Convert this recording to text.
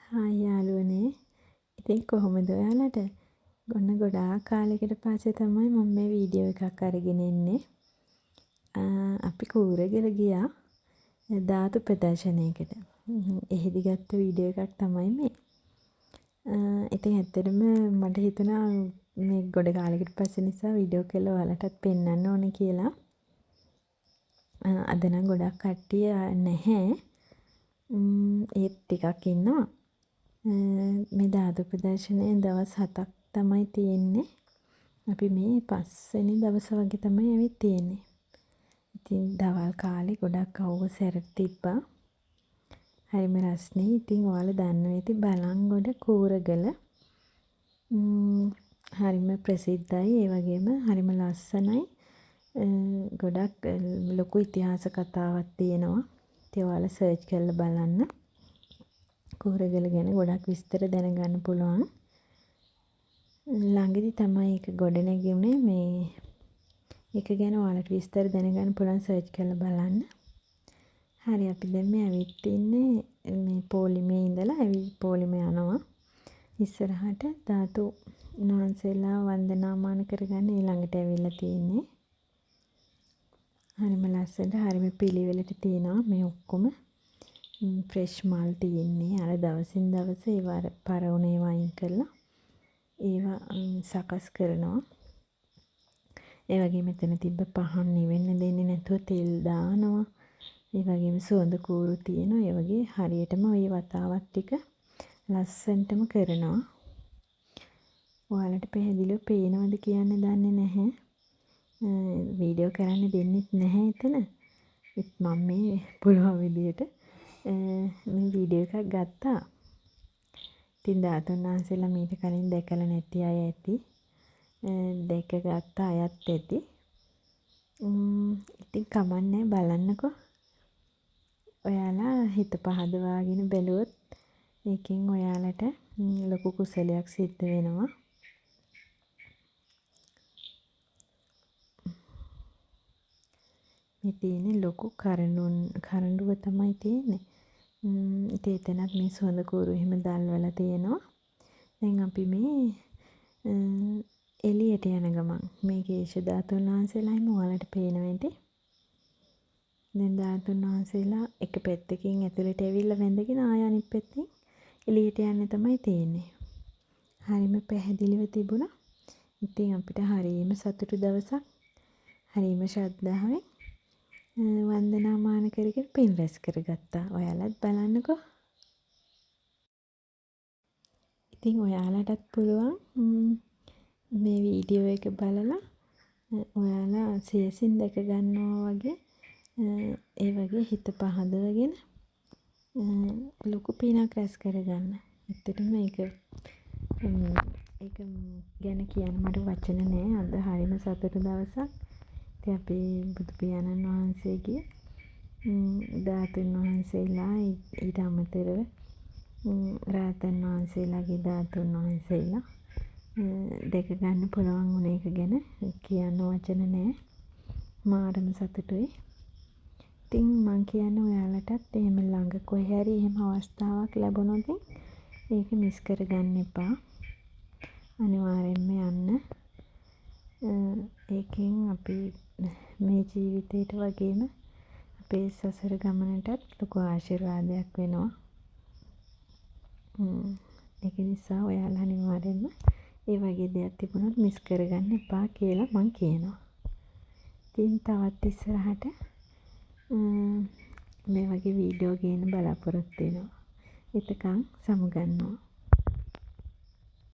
Hi යාළුවනේ. ඉතින් කොහොමද ඔයාලට? ඔන්න ගොඩාක් කාලෙකට පස්සේ තමයි මම මේ වීඩියෝ එකක් අරගෙන එන්නේ. අපි කූරගල ගියා ධාතු ප්‍රදර්ශනයකට. එහෙදි ගත්ත වීඩියෝ එකක් තමයි මේ. ඉතින් ඇත්තටම මට හිතුණා මේ ගොඩ කාලෙකට පස්සේ නිසා වීඩියෝ කරලා ඔයාලටත් පෙන්වන්න ඕනේ කියලා. අද නම් ගොඩක් කට්ටිය නැහැ. ඒත් ටිකක් ඉන්නවා. මේ ධාතු ප්‍රදර්ශනයේ දවස් 7ක් තමයි තියෙන්නේ. අපි මේ 5 වෙනි දවස වගේ තමයි ඇවිත් තියෙන්නේ. ඉතින් දවල් කාලේ ගොඩක් අවුව සැරට තිබ්බා. හරිම රස්නේ. ඉතින් ඔයාලා දන්නවා ඇති බලංගොඩ කූරගල. හරිම ප්‍රසිද්ධයි. ඒ වගේම හරිම ලස්සනයි. ගොඩක් ලොකු ඉතිහාස කතාවක් තියෙනවා. ඉතින් ඔයාලා සර්ච් කරලා බලන්න. කූරගල ගැන ගොඩක් විස්තර දැනගන්න පුළුවන්. ළඟදි තමයි ඒක ගොඩ නැගුණේ. මේ ඒක ගැන ඔයාලට විස්තර දැනගන්න පුළුවන් සර්ච් කරලා බලන්න. හරි අපි දැන් මේ ඇවිත් ඉන්නේ මේ පොලිමේ ඉඳලා පොලිමේ යනවා. ඉස්සරහට ධාතු වහන්සේලා වන්දනාමාන කරගන්න ඊළඟට ඇවිල්ලා තියෙන්නේ. හරිම ලස්සනට හරිම පිළිවෙලට තියෙනවා මේ ඔක්කොම. ෆ්‍රෙෂ් මල් තියෙන්නේ. අර දවසින් දවස ඒවා පරවුනේ වයින් කරලා ඒවා සකස් කරනවා. ඒ වගේම මෙතන තිබ්බ පහන් නිවෙන්න දෙන්නේ නැතුව තෙල් දානවා. ඒ වගේම සුවඳ කූරු තියෙනවා. ඒ වගේ හරියටම ওই වතාවත් ටික ලස්සනටම කරනවා. ඔයාලට පැහැදිලිව පේනවද කියන්න දන්නේ නැහැ. වීඩියෝ කරන්න දෙන්නෙත් නැහැ එතන. මම මේ පුළුවන් විදියට මේ වීඩියෝ එකක් ගත්තා. ඉතින් ධාතුන් වහන්සේලා මීට කලින් දැකලා නැති අය ඇති. දැකගත්ත අයත් ඇති. ඉතින් කමන්නේ බලන්නකෝ. ඔයාලා හිත පහදවාගෙන බැලුවොත් ඒකෙන් ඔයාලට ලොකු කුසලයක් සිද්ධ වෙනවා. මේ තියෙන්නේ ලොකු කරඬුව තමයි තියෙන්නේ. ඉතින් එතනත් මේ සුවඳ කූරු එහෙම දැල්වලා තියෙනවා. දැන් අපි මේ එළියට යන ගමන් මේ කේශ ධාතුන් වහන්සේලායිම ඔයාලට පේනවා ඇති. දැන් ධාතුන් වහන්සේලා එක පැත්තකින් ඇතුළට ඇවිල්ලා වැඳගෙන ආය අනිත් පැත්තෙන් එළියට යන්න තමයි තියෙන්නේ. හරිම පැහැදිලිව තිබුණා. ඉතින් අපිට හරිම සතුටු දවසක්. හරිම ශ්‍රද්ධාවෙන් වන්දනාමාන කරගෙන පින් රැස් කරගත්තා. ඔයාලත් බලන්නකෝ. ඉතින් ඔයාලටත් පුළුවන් මේ වීඩියෝ එක බලලා ඔයාලා සියසින් දැක ගන්නවා වගේ ඒ වගේ හිත පහදවගෙන ලොකු පිනක් රැස් කරගන්න. ඇත්තටම ඒක ගැන කියන්න මට වචන නෑ. අද හරිම සතුටු දවසක්. ඉතින් අපේ බුදු පියාණන් වහන්සේගේ ධාතුන් වහන්සේලා ඊට අමතරව රාතන් වහන්සේලාගේ ධාතුන් වහන්සේලා දැක ගන්න පුළුවන් වුණ එක ගැන කියන්න වචන නෑ. මාරම සතුටුයි. ඉතින් මං කියන්නේ ඔයාලටත් එහෙම ළඟ කොහේ හරි එහෙම අවස්ථාවක් ලැබුණොත් ඒක මිස් කරගන්න එපා. අනිවාර්යෙන්ම යන්න. ඒකෙන් අපි මේ ජීවිතේට වගේම අපේ සසර ගමනටත් ලොකු ආශිර්වාදයක් වෙනවා. ඒක නිසා ඔයාලා අනිවාර්යෙන්ම ඒ වගේ දෙයක් තිබුණොත් මිස් කරගන්න එපා කියලා මං කියනවා. ඉතින් තවත් ඉස්සරහට මේ වගේ වීඩියෝ ගේන්න බලාපොරොත්තු වෙනවා. එතකන් සමුගන්නවා.